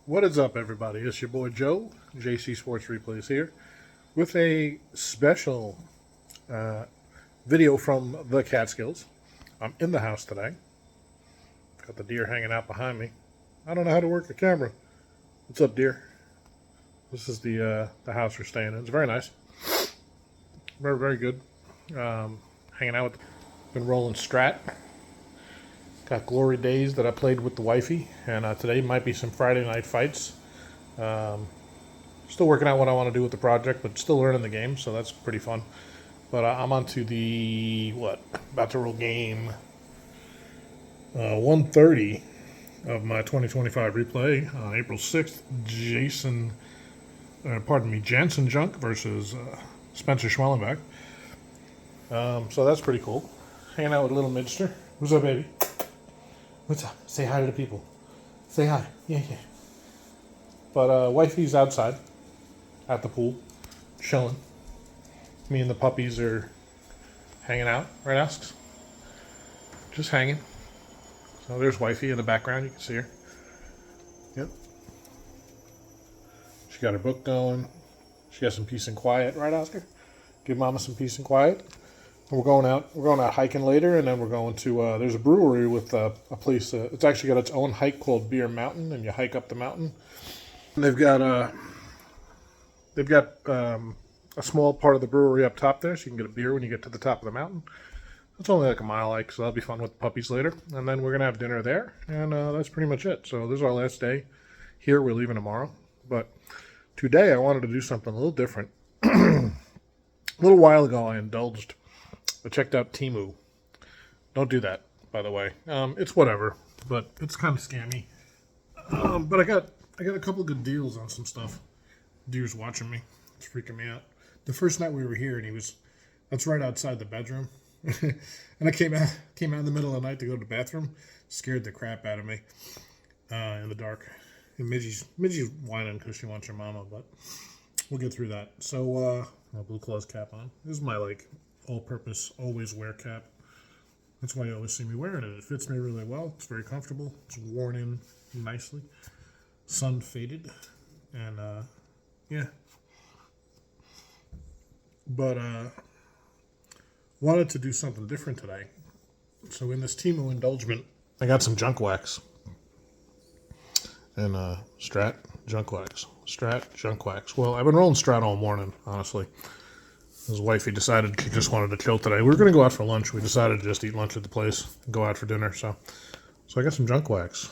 What is up, everybody? It's your boy Joe, JC Sports Replays here, with a special uh, video from the Catskills. I'm in the house today. Got the deer hanging out behind me. I don't know how to work the camera. What's up, deer? This is the house we're staying in. It's very nice. Very, very good. Hanging out with, been rolling Strat. Got glory days that I played with the wifey, and today might be some Friday night fights. Still working out what I want to do with the project, but still learning the game, so that's pretty fun. But I'm on to the, about to roll game 130 of my 2025 replay on April 6th. Jansen Junk versus Spencer Schwellenbach. So that's pretty cool. Hanging out with little Midster. What's up, baby? What's up? Say hi to the people. Say hi. Yeah. But wifey's outside at the pool, chilling. Me and the puppies are hanging out, right, Asks? Just hanging. So there's wifey in the background. You can see her. Yep. She got her book going. She has some peace and quiet, right, Oscar? Give Mama some peace and quiet. We're going out hiking later, and then we're going to, there's a brewery with a place, it's actually got its own hike called Beer Mountain, and you hike up the mountain. And they've got a small part of the brewery up top there, so you can get a beer when you get to the top of the mountain. It's only like a mile hike, so that'll be fun with the puppies later. And then we're going to have dinner there, and that's pretty much it. So this is our last day here. We're leaving tomorrow. But today I wanted to do something a little different. A little while ago I checked out Temu. Don't do that, by the way. It's whatever, but it's kind of scammy. But I got a couple of good deals on some stuff. Deer's watching me. It's freaking me out. The first night we were here, and that's right outside the bedroom. And I came out in the middle of the night to go to the bathroom. Scared the crap out of me in the dark. And Midgie's whining because she wants her mama, but we'll get through that. So, my Blue Claws cap on. This is my, all-purpose, always wear cap. That's why you always see me wearing it. It fits me really well. It's very comfortable. It's worn in nicely. Sun faded. And, yeah. But, wanted to do something different today. So in this Temu indulgement, I got some junk wax. And, Strat, junk wax. Strat, junk wax. Well, I've been rolling Strat all morning, honestly. His wifey decided she just wanted to chill today. We were going to go out for lunch. We decided to just eat lunch at the place and go out for dinner. So I got some junk wax.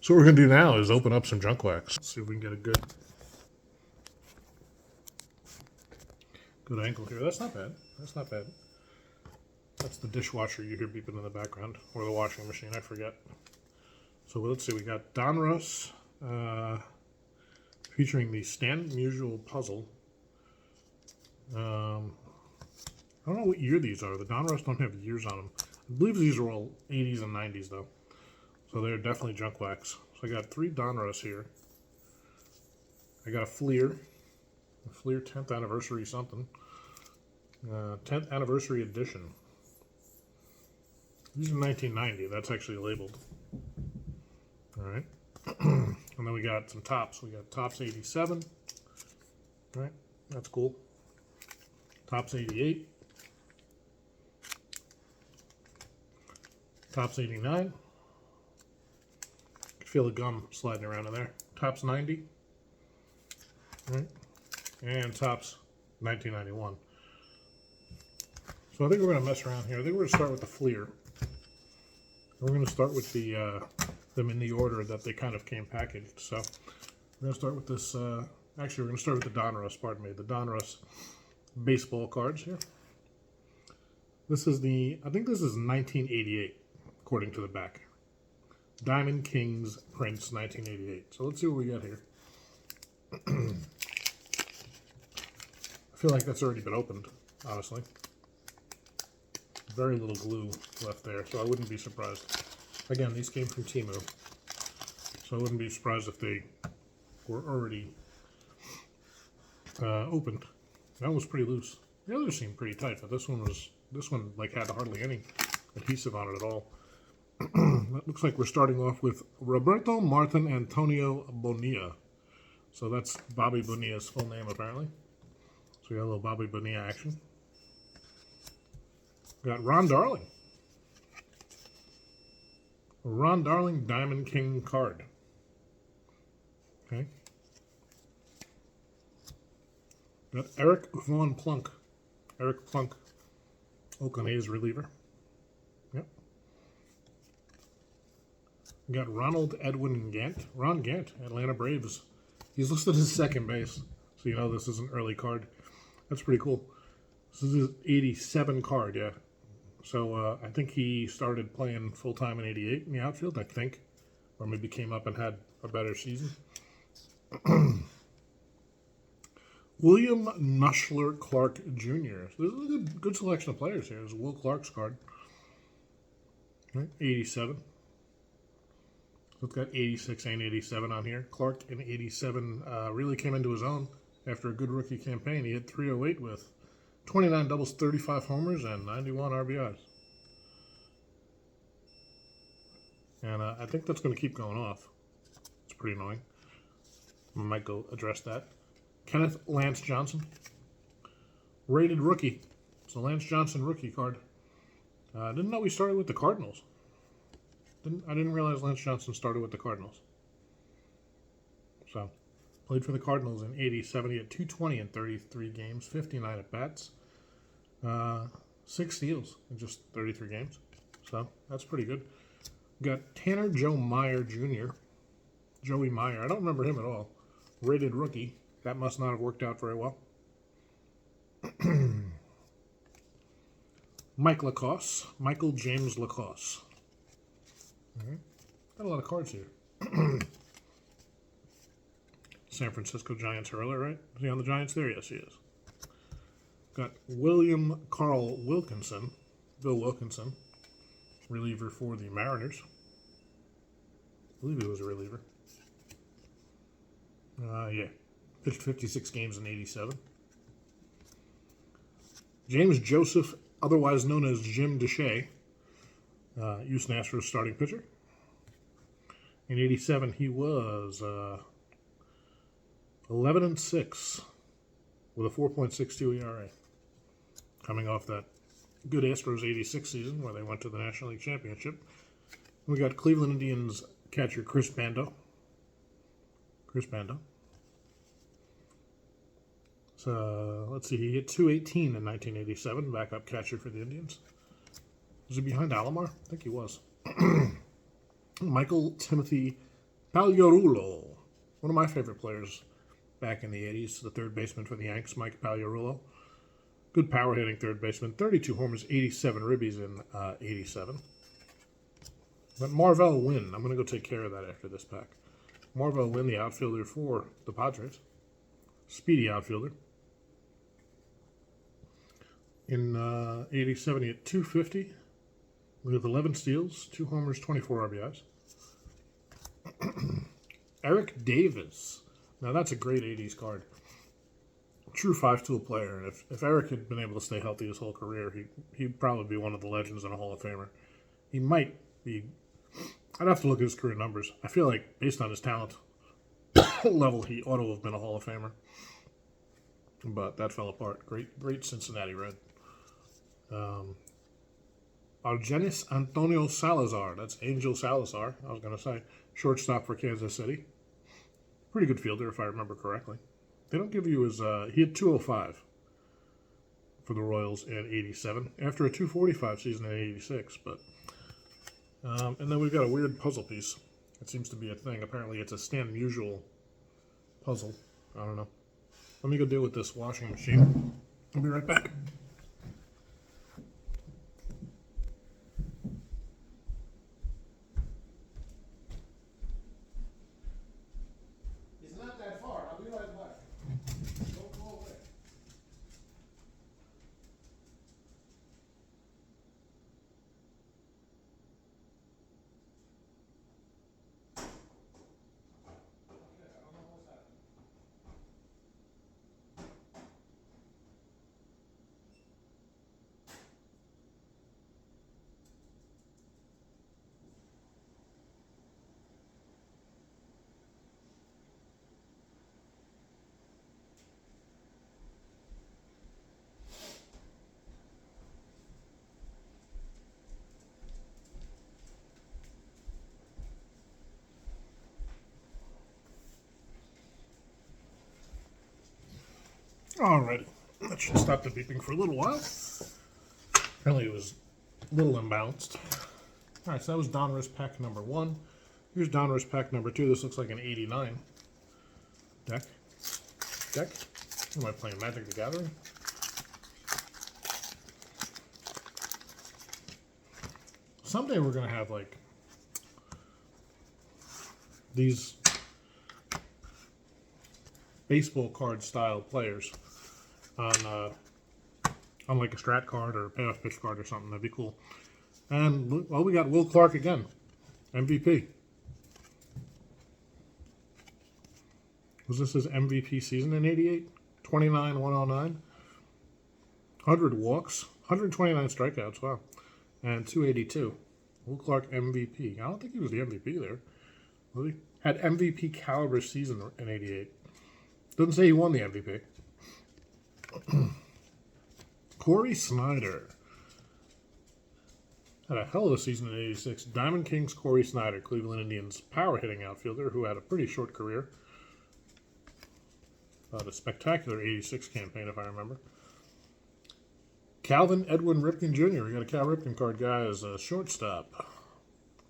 So what we're going to do now is open up some junk wax. See if we can get a good angle here. That's not bad. That's the dishwasher you hear beeping in the background. Or the washing machine, I forget. So let's see. We got Donruss featuring the Stand Usual Puzzle. I don't know what year these are. The Donruss don't have years on them. I believe these are all 80s and 90s, though. So they're definitely junk wax. So I got 3 Donruss here. I got a Fleer 10th anniversary something. 10th anniversary edition. These are 1990. That's actually labeled. All right. And then we got some tops. We got Tops 87. All right. That's cool. Tops 88. Tops 89. Feel the gum sliding around in there. Tops 90. Right. And Tops 1991. So I think we're going to mess around here. I think we're going to start with the Fleer. We're going to start with them in the order that they kind of came packaged. So we're going to start with this. Actually, we're going to start with the Donruss. Pardon me, the Donruss baseball cards here. This is I think this is 1988, according to the back. Diamond Kings Prince 1988. So let's see what we got here. I feel like that's already been opened, honestly. Very little glue left there, so I wouldn't be surprised. Again, these came from Temu, so I wouldn't be surprised if they were already opened. That was pretty loose. The others seemed pretty tight, but this one had hardly any adhesive on it at all. That looks like we're starting off with Roberto Martin Antonio Bonilla. So that's Bobby Bonilla's full name, apparently. So we got a little Bobby Bonilla action. Got Ron Darling. Ron Darling Diamond King card. Okay. Got Eric Von Plunk. Eric Plunk. Oakland A's reliever. Yep. We got Ronald Edwin Gant. Ron Gant, Atlanta Braves. He's listed as second base. So you know this is an early card. That's pretty cool. This is his 87 card, yeah. So I think he started playing full-time in 88 in the outfield, I think. Or maybe came up and had a better season. William Nushler Clark Jr. So this is a good selection of players here. This is Will Clark's card. Right, 87. So it's got 86 and 87 on here. Clark in 87 really came into his own after a good rookie campaign. He hit 308 with 29 doubles, 35 homers, and 91 RBIs. And I think that's going to keep going off. It's pretty annoying. I might go address that. Kenneth Lance Johnson. Rated rookie. It's a Lance Johnson rookie card. Didn't know we started with the Cardinals. I didn't realize Lance Johnson started with the Cardinals. So, played for the Cardinals in 87. He had 220 in 33 games, 59 at bats, 6 steals in just 33 games. So, that's pretty good. We got Tanner Joe Meyer Jr. Joey Meyer. I don't remember him at all. Rated rookie. That must not have worked out very well. Mike Lacoste. Michael James Lacoste. All right. Got a lot of cards here. San Francisco Giants hurler, right? Is he on the Giants there? Yes, he is. Got William Carl Wilkinson. Bill Wilkinson. Reliever for the Mariners. I believe he was a reliever. Yeah. Pitched 56 games in 87. James Joseph, otherwise known as Jim Deshea, Houston Astros starting pitcher. In 87, he was 11-6 with a 4.62 ERA. Coming off that good Astros 86 season where they went to the National League Championship. We got Cleveland Indians catcher Chris Bando. So, let's see, he hit 218 in 1987, backup catcher for the Indians. Was he behind Alomar? I think he was. Michael Timothy Pagliarulo, one of my favorite players back in the 80s, the third baseman for the Yanks, Mike Pagliarulo. Good power hitting third baseman, 32 homers, 87 ribbies in 87. But Marvell Wynn, I'm going to go take care of that after this pack. Marvell Wynn, the outfielder for the Padres. Speedy outfielder. In 87, he hit 250 with 11 steals, 2 homers, 24 RBIs. Eric Davis. Now, that's a great 80s card. True 5-tool player. And if Eric had been able to stay healthy his whole career, he'd probably be one of the legends and a Hall of Famer. He might be. I'd have to look at his career numbers. I feel like, based on his talent level, he ought to have been a Hall of Famer. But that fell apart. Great Cincinnati Red. Argenis Antonio Salazar. That's Angel Salazar, I was going to say. Shortstop for Kansas City. Pretty good fielder, if I remember correctly. They don't give you his... he had 205 for the Royals in 87. After a 245 season in 86, but... and then we've got a weird puzzle piece. It seems to be a thing. Apparently it's a Stan Musial puzzle. I don't know. Let me go deal with this washing machine. I'll be right back. It's not that far. I'll be right back. Don't go away. Alrighty, that should stop the beeping for a little while. Apparently it was a little imbalanced. Alright, so that was Donruss pack number 1. Here's Donruss pack number 2. This looks like an 89 deck. Am I playing Magic the Gathering? Someday we're going to have, like, these baseball card style players on like a strat card or a payoff pitch card or something. That'd be cool. And, well, we got Will Clark again. MVP. Was this his MVP season in 88? 29, 109. 100 walks. 129 strikeouts. Wow. And 282. Will Clark MVP. I don't think he was the MVP there. Was he? Had MVP caliber season in 88. Doesn't say he won the MVP. Corey Snyder. Had a hell of a season in 86. Diamond Kings Corey Snyder, Cleveland Indians power hitting outfielder who had a pretty short career. A spectacular 86 campaign, if I remember. Calvin Edwin Ripken Jr. We got a Cal Ripken card guy as a shortstop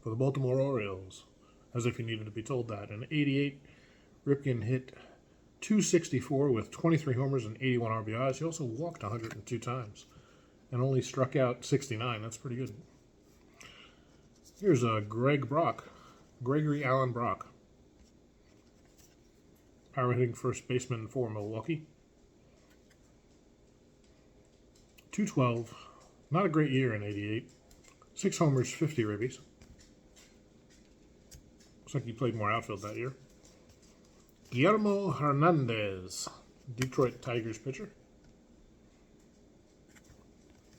for the Baltimore Orioles. As if you needed to be told that. In 88, Ripken hit .264 with 23 homers and 81 RBIs. He also walked 102 times and only struck out 69. That's pretty good. Here's Gregory Allen Brock. Power hitting first baseman for Milwaukee. 212. Not a great year in 88. 6 homers, 50 ribbies. Looks like he played more outfield that year. Guillermo Hernandez, Detroit Tigers pitcher.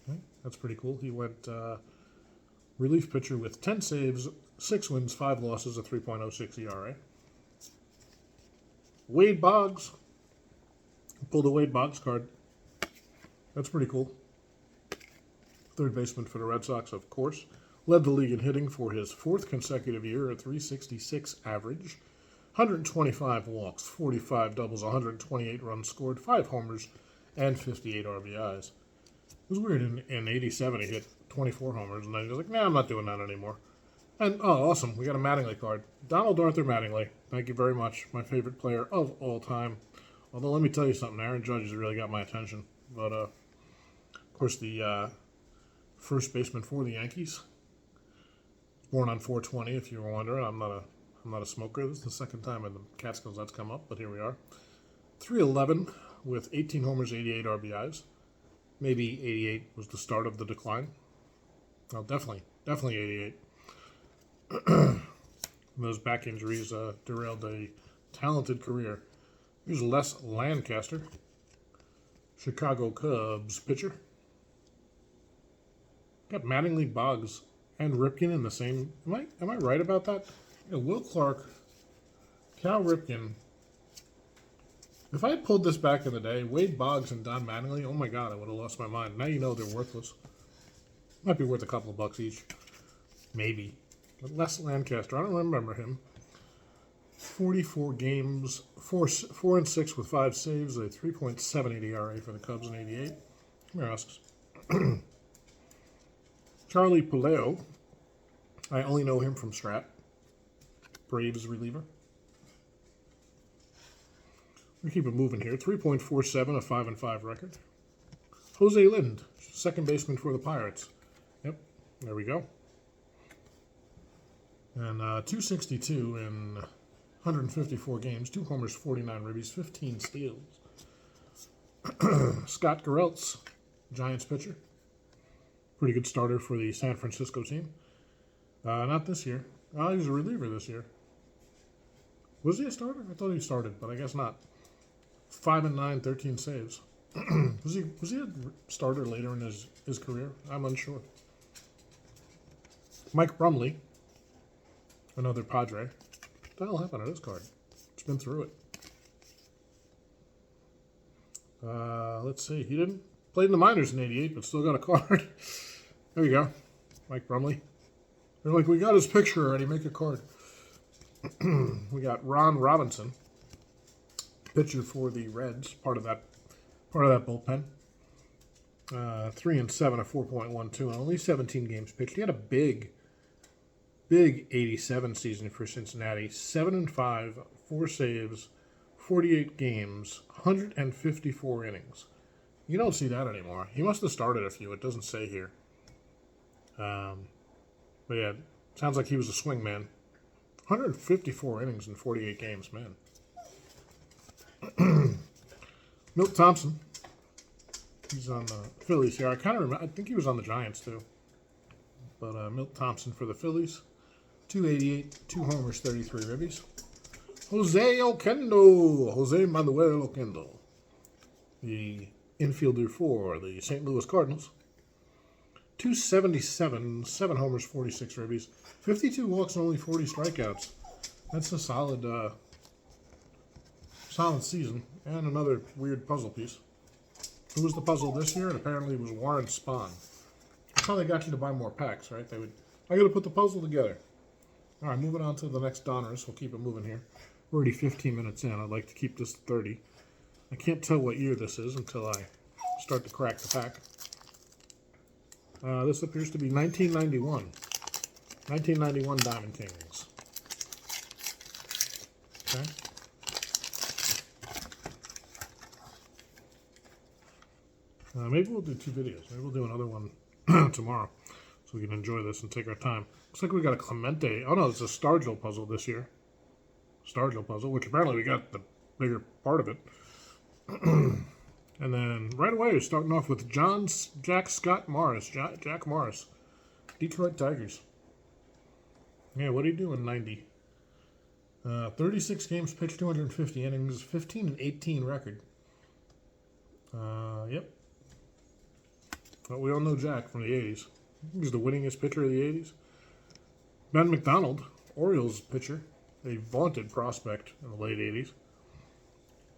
Okay, that's pretty cool. He went relief pitcher with 10 saves, 6 wins, 5 losses, a 3.06 ERA. Wade Boggs. Pulled a Wade Boggs card. That's pretty cool. Third baseman for the Red Sox, of course. Led the league in hitting for his 4th consecutive year, a .366 average. 125 walks, 45 doubles, 128 runs scored, 5 homers, and 58 RBIs. It was weird. In 87, he hit 24 homers, and then he was like, nah, I'm not doing that anymore. And, oh, awesome. We got a Mattingly card. Donald Arthur Mattingly. Thank you very much. My favorite player of all time. Although, let me tell you something. Aaron Judge has really got my attention. But, of course, the first baseman for the Yankees. Born on 4/20, if you were wondering. I'm not a smoker. This is the second time in the Catskills that's come up, but here we are. 311 with 18 homers, 88 RBIs. Maybe 88 was the start of the decline. Well, definitely 88. Those back injuries derailed a talented career. Here's Les Lancaster, Chicago Cubs pitcher. Got Mattingly, Boggs, and Ripken in the same. Am I right about that? Yeah, Will Clark, Cal Ripken. If I had pulled this back in the day, Wade Boggs and Don Mattingly, oh my God, I would have lost my mind. Now you know they're worthless. Might be worth a couple of bucks each. Maybe. But Les Lancaster, I don't remember him. 44 games, 4-6 with 5 saves, a 3.78 ERA for the Cubs in 88. Come here, asks. Charlie Puleo. I only know him from Strat. Braves reliever. We keep it moving here. 3.47, a 5-5 record. Jose Lind, second baseman for the Pirates. Yep, there we go. And 262 in 154 games, 2 homers, 49 ribbies, 15 steals. Scott Gereltz, Giants pitcher. Pretty good starter for the San Francisco team. Not this year. He was a reliever this year. Was he a starter? I thought he started, but I guess not. 5-9, 13 saves. was he a starter later in his career? I'm unsure. Mike Brumley, another Padre. What the hell happened to this card? It's been through it. Let's see. He didn't played in the minors in '88, but still got a card. There you go, Mike Brumley. They're like, we got his picture already. Make a card. We got Ron Robinson, pitcher for the Reds, part of that Part of that bullpen. 3 and 7 at 4.12 and only 17 games pitched. He had a big 87 season for Cincinnati. 7 and 5, 4 saves, 48 games, 154 innings. You don't see that anymore. He must have started a few. It doesn't say here. But yeah, sounds like he was a swing man. 154 innings in 48 games, man. Milt Thompson. He's on the Phillies here. I kind of remember. I think he was on the Giants too. But Milt Thompson for the Phillies. 288, 2 homers, 33 ribbies. Jose Manuel Oquendo. The infielder for the St. Louis Cardinals. 277, 7 homers, 46 ribbies. 52 walks and only 40 strikeouts. That's a solid season. And another weird puzzle piece. Who was the puzzle this year? And apparently it was Warren Spahn. That's how they got you to buy more packs, right? I got to put the puzzle together. All right, moving on to the next Donners. We'll keep it moving here. We're already 15 minutes in. I'd like to keep this 30. I can't tell what year this is until I start to crack the pack. This appears to be 1991. 1991 Diamond Kings. Okay. Maybe we'll do 2 videos. Maybe we'll do another one tomorrow so we can enjoy this and take our time. Looks like we got a Clemente. Oh no, it's a Stargell puzzle this year. Stargell puzzle, which apparently we got the bigger part of it. And then right away we're starting off with Jack Morris. Detroit Tigers. Yeah, what did he do in 90? 36 games pitched, 250 innings, 15 and 18 record. Yep. Well, we all know Jack from the 80s. He was the winningest pitcher of the 80s. Ben McDonald, Orioles pitcher, a vaunted prospect in the late 80s.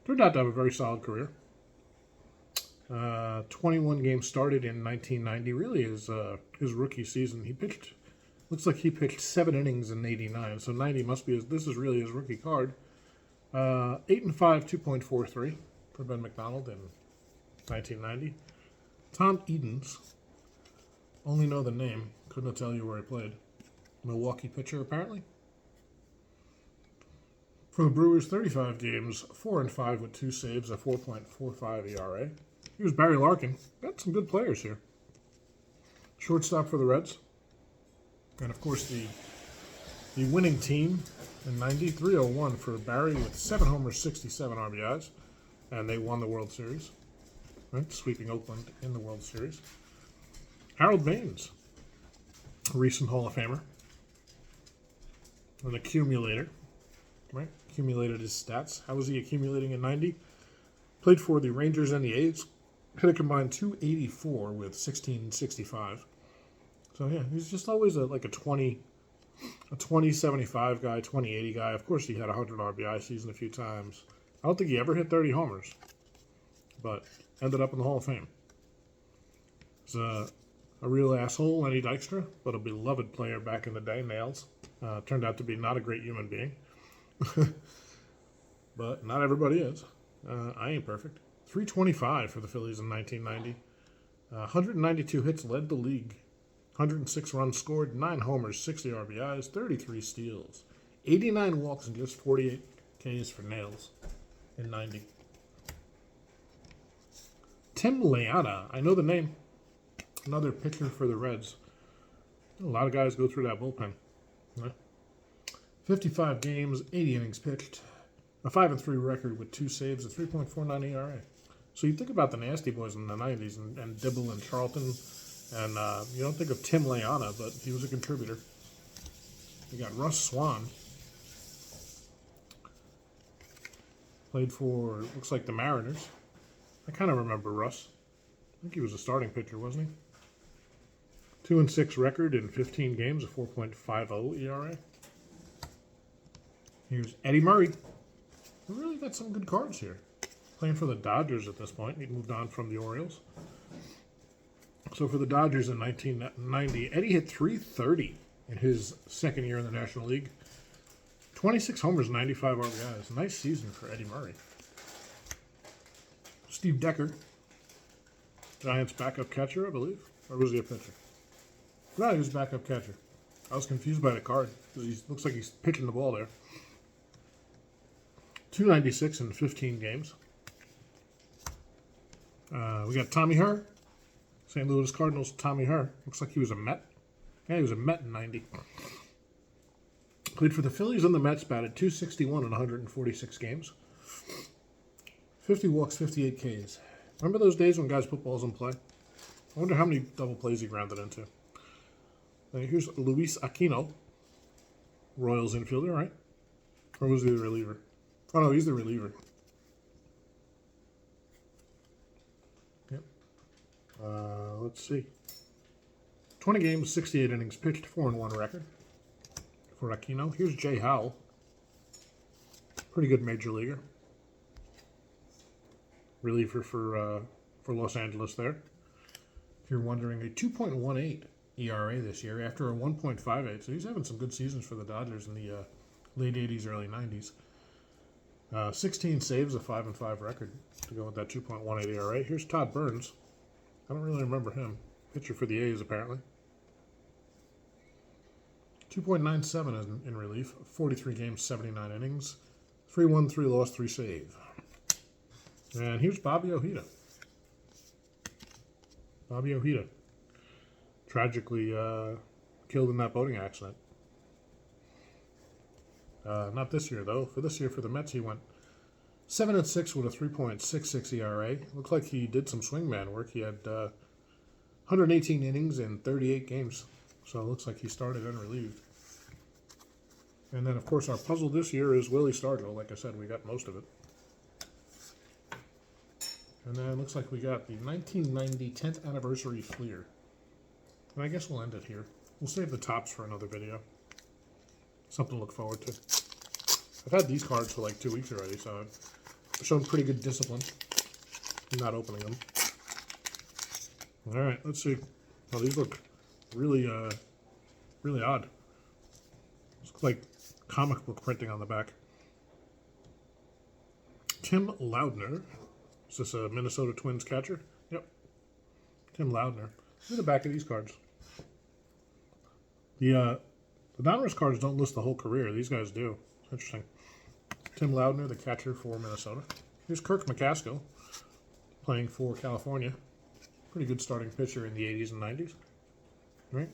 Turned out to have a very solid career. 21 games started in 1990. Really his rookie season. He pitched, looks like he pitched 7 innings in 89. So 90 must be this is really his rookie card. 8 and 5, 2.43 for Ben McDonald in 1990. Tom Edens, only know the name, couldn't tell you where he played. Milwaukee pitcher, apparently. For the Brewers, 35 games, 4 and 5 with 2 saves, a 4.45 ERA. He was Barry Larkin. Got some good players here. Shortstop for the Reds. And, of course, the winning team in 90, 301 for Barry with 7 homers, 67 RBIs. And they won the World Series. Right? Sweeping Oakland in the World Series. Harold Baines, a recent Hall of Famer. An accumulator. Right? Accumulated his stats. How was he accumulating in 90? Played for the Rangers and the A's. Hit a combined 284 with 1665. So yeah, he's just always like a 20-75 guy, 20-80 guy. Of course, he had a 100 RBI season a few times. I don't think he ever hit 30 homers, but ended up in the Hall of Fame. He's a real asshole, Lenny Dykstra, but a beloved player back in the day. Nails. Turned out to be not a great human being. But not everybody is. I ain't perfect. 325 for the Phillies in 1990. 192 hits, led the league. 106 runs scored, 9 homers, 60 RBIs, 33 steals. 89 walks and just 48 Ks for Nails in 90. Tim Leana, I know the name. Another pitcher for the Reds. A lot of guys go through that bullpen. Right? 55 games, 80 innings pitched. A 5-3 record with 2 saves, a 3.49 ERA. So you think about the Nasty Boys in the 90s and Dibble and Charlton, and you don't think of Tim Leana, but he was a contributor. You got Russ Swan. Played for, looks like the Mariners. I kind of remember Russ. I think he was a starting pitcher, wasn't he? 2-6 record in 15 games, a 4.50 ERA. Here's Eddie Murray. We really got some good cards here. Playing for the Dodgers at this point. He moved on from the Orioles. So for the Dodgers in 1990, Eddie hit .330 in his second year in the National League. 26 homers, 95 RBIs. Nice season for Eddie Murray. Steve Decker, Giants backup catcher, I believe. Or was he a pitcher? No, he was backup catcher. I was confused by the card because he looks like he's pitching the ball there. 296 in 15 games. We got Tommy Herr, St. Louis Cardinals. Tommy Herr looks like he was a Met. Yeah, he was a Met in 90. Played for the Phillies and the Mets. Batted 261 in 146 games. 50 walks, 58 Ks. Remember those days when guys put balls in play? I wonder how many double plays he grounded into. Here's Luis Aquino, Royals infielder, right? Or was he the reliever? Oh, no, he's the reliever. Yep. Let's see. 20 games, 68 innings pitched, 4-1 record for Aquino. Here's Jay Howell. Pretty good major leaguer. Reliever for Los Angeles there. If you're wondering, a 2.18 ERA this year after a 1.58. So he's having some good seasons for the Dodgers in the late 80s, early 90s. 16 saves, a 5-5 record to go with that 2.18 ERA. Here's Todd Burns. I don't really remember him. Pitcher for the A's, apparently. 2.97 in relief. 43 games, 79 innings. 3-1, 3 loss, 3 save. And here's Bobby Ojeda. Bobby Ojeda. Tragically killed in that boating accident. Not this year, though. For this year, for the Mets, he went 7-6 with a 3.66 ERA. Looked like he did some swingman work. He had 118 innings in 38 games. So it looks like he started unrelieved. And then, of course, our puzzle this year is Willie Stargell. Like I said, we got most of it. And then it looks like we got the 1990 10th anniversary Fleer. And I guess we'll end it here. We'll save the tops for another video. Something to look forward to. I've had these cards for like 2 weeks already, so I've shown pretty good discipline in not opening them. All right, let's see. Oh, these look really, really odd. Looks like comic book printing on the back. Tim Loudner. Is this a Minnesota Twins catcher? Yep. Tim Loudner. Look at the back of these cards. The Donruss cards don't list the whole career. These guys do. It's interesting. Tim Loudner, the catcher for Minnesota. Here's Kirk McCaskill, playing for California. Pretty good starting pitcher in the 80s and 90s. Right?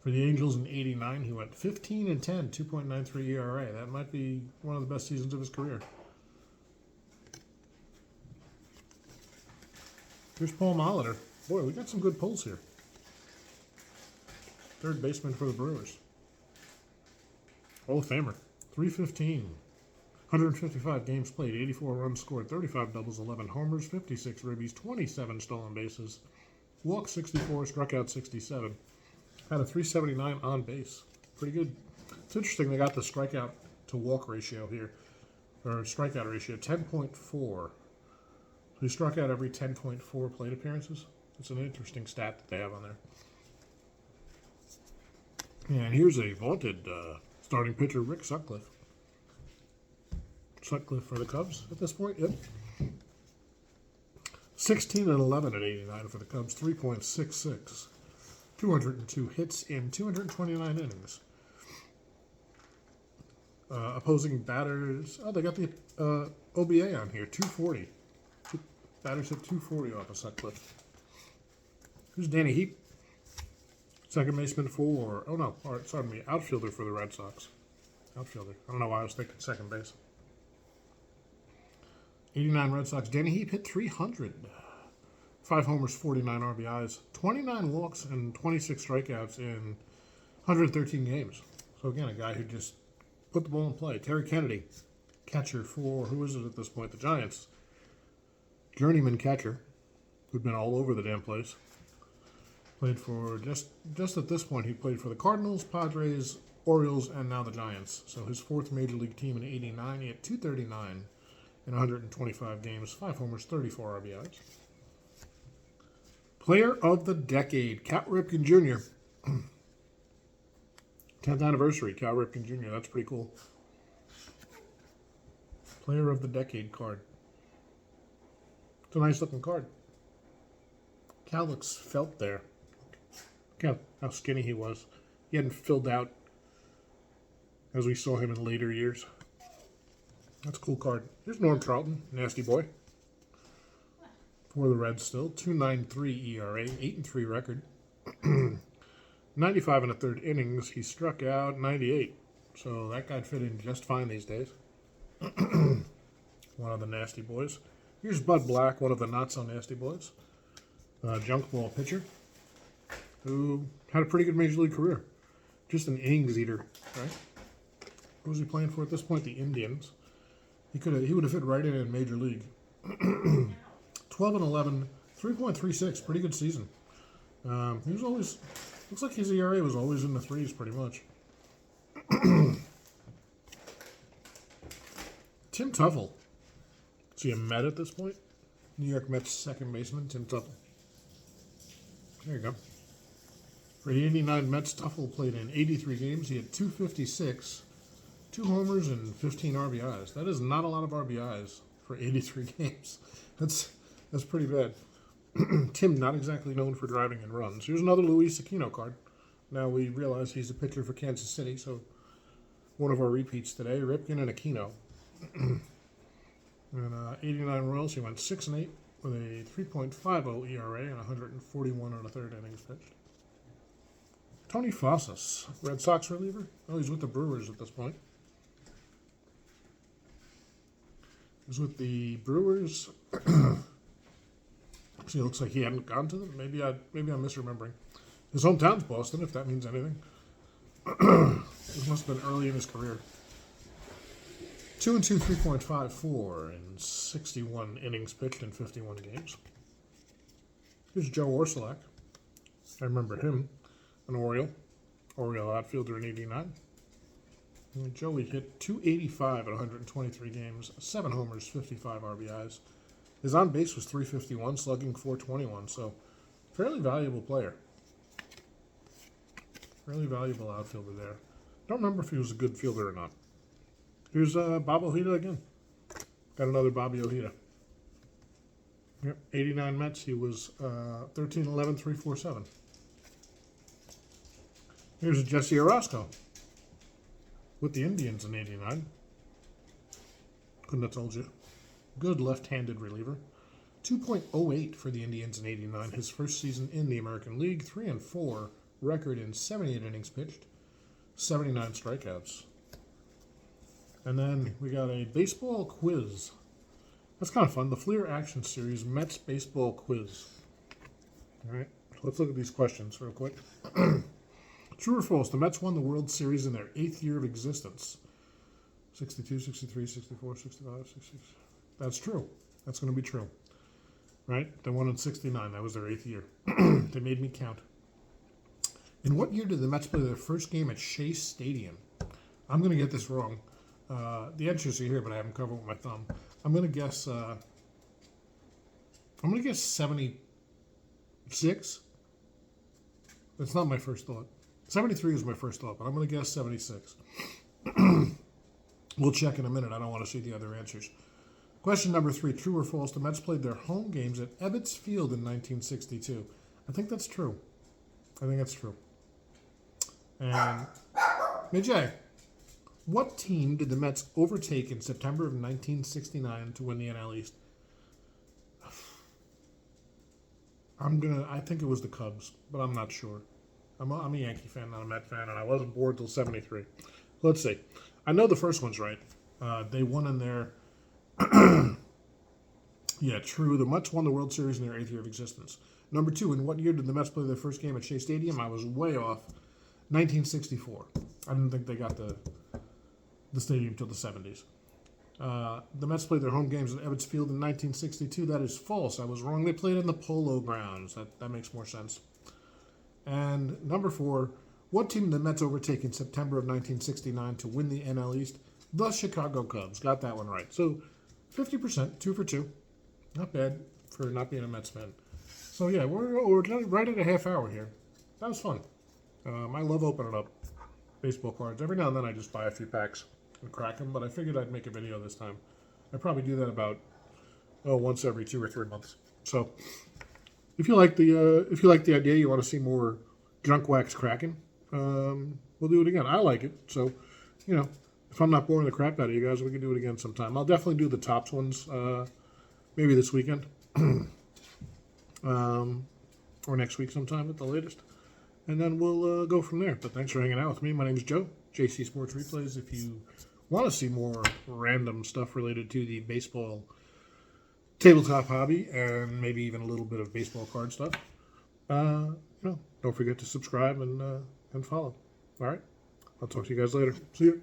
For the Angels in 89, he went 15-10, 2.93 ERA. That might be one of the best seasons of his career. Here's Paul Molitor. Boy, we got some good pulls here. Third baseman for the Brewers. Hall of Famer. 315. 155 games played, 84 runs scored, 35 doubles, 11 homers, 56 ribbies, 27 stolen bases. Walked 64, struck out 67. Had a 379 on base. Pretty good. It's interesting they got the strikeout to walk ratio here. Or strikeout ratio, 10.4. So he struck out every 10.4 plate appearances. It's an interesting stat that they have on there. And here's a vaunted starting pitcher, Rick Sutcliffe. Sutcliffe for the Cubs at this point, yep. 16-11 at 89 for the Cubs, 3.66. 202 hits in 229 innings. Opposing batters, oh, they got the OBA on here, 240. Batters hit 240 off of Sutcliffe. Who's Danny Heap? Second baseman for, oh no, pardon me, outfielder for the Red Sox. Outfielder. I don't know why I was thinking second base. 89 Red Sox. Danny Heap hit 300. 5 homers, 49 RBIs, 29 walks, and 26 strikeouts in 113 games. So again, a guy who just put the ball in play. Terry Kennedy, catcher for, who is it at this point? The Giants. Journeyman catcher, who'd been all over the damn place. Played for, just at this point, he played for the Cardinals, Padres, Orioles, and now the Giants. So his fourth major league team in 89, he had 239 in 125 games, 5 homers, 34 RBIs. Player of the Decade, Cal Ripken Jr. 10th anniversary, Cal Ripken Jr. That's pretty cool. Player of the Decade card. It's a nice looking card. Cal looks felt there. Look how skinny he was. He hadn't filled out as we saw him in later years. That's a cool card. Here's Norm Charlton, nasty boy. For the Reds still. 2.93 ERA, 8-3 record. 95 and a third innings. He struck out 98. So that guy fit in just fine these days. One of the nasty boys. Here's Bud Black, one of the not so nasty boys. Junk ball pitcher who had a pretty good major league career. Just an innings eater, right? Who was he playing for at this point? The Indians. He would have fit right in major league. 12 and 11, 3.36, pretty good season. He was always, looks like his ERA was always in the threes pretty much. Tim Tuffle. Is he a Met at this point? New York Mets second baseman, Tim Tuffle. There you go. For the 89 Mets, Tuffle played in 83 games. He had 256, 2 homers, and 15 RBIs. That is not a lot of RBIs for 83 games. That's pretty bad. Tim, not exactly known for driving in runs. Here's another Luis Aquino card. Now we realize he's a pitcher for Kansas City, so one of our repeats today, Ripken and Aquino. And 89 Royals, he went 6 and 8 with a 3.50 ERA and 141 and a third innings pitched. Tony Fossas, Red Sox reliever. Oh, he's with the Brewers at this point. He's with the Brewers. See, it looks like he hadn't gone to them. Maybe I'm misremembering. His hometown's Boston, if that means anything. This must have been early in his career. 2-2, 3.54 in 61 innings pitched in 51 games. Here's Joe Orsulak. I remember him, an Oriole outfielder in 89. And Joey hit 285 at 123 games, 7 homers, 55 RBIs. His on base was 351, slugging 421, so fairly valuable player. Fairly valuable outfielder there. Don't remember if he was a good fielder or not. Here's Bob Ojeda again. Got another Bobby Ojeda. Yep, 89 Mets. He was 13, 11, 3, 4, 7. Here's Jesse Orosco with the Indians in 89. Couldn't have told you. Good left-handed reliever. 2.08 for the Indians in 89. His first season in the American League. 3-4 record in 78 innings pitched. 79 strikeouts. And then we got a baseball quiz. That's kind of fun. The Fleer Action Series Mets Baseball Quiz. All right, let's look at these questions real quick. True or false? The Mets won the World Series in their 8th year of existence. 62, 63, 64, 65, 66. That's true. That's going to be true. Right? They won in 69. That was their 8th year. They made me count. In what year did the Mets play their first game at Shea Stadium? I'm going to get this wrong. The answers are here, but I haven't covered with my thumb. I'm going to guess 76. That's not my first thought. 73 is my first thought, but I'm going to guess 76. We'll check in a minute. I don't want to see the other answers. Question number 3, true or false? The Mets played their home games at Ebbets Field in 1962. I think that's true. And Mijay, what team did the Mets overtake in September of 1969 to win the NL East? I think it was the Cubs, but I'm not sure. I'm a Yankee fan, not a Met fan, and I wasn't born until 73. Let's see. I know the first one's right. They won in their... Yeah, true. The Mets won the World Series in their 8th year of existence. Number 2, in what year did the Mets play their first game at Shea Stadium? I was way off. 1964. I didn't think they got the stadium till the 70s. The Mets played their home games at Ebbets Field in 1962. That is false. I was wrong. They played in the Polo Grounds. That makes more sense. And number 4, what team did the Mets overtake in September of 1969 to win the NL East? The Chicago Cubs. Got that one right. So 50%, 2 for 2. Not bad for not being a Mets fan. So yeah, we're right at a half hour here. That was fun. I love opening up baseball cards. Every now and then I just buy a few packs and crack them, but I figured I'd make a video this time. I probably do that about once every 2 or 3 months. So if you like the idea, you want to see more junk wax cracking, we'll do it again. I like it, so if I'm not boring the crap out of you guys, we can do it again sometime. I'll definitely do the tops ones, maybe this weekend, or next week sometime at the latest, and then we'll go from there. But thanks for hanging out with me. My name's Joe, JC Sports Replays. If you want to see more random stuff related to the baseball tabletop hobby and maybe even a little bit of baseball card stuff, don't forget to subscribe and follow. All right, I'll talk to you guys later. See you.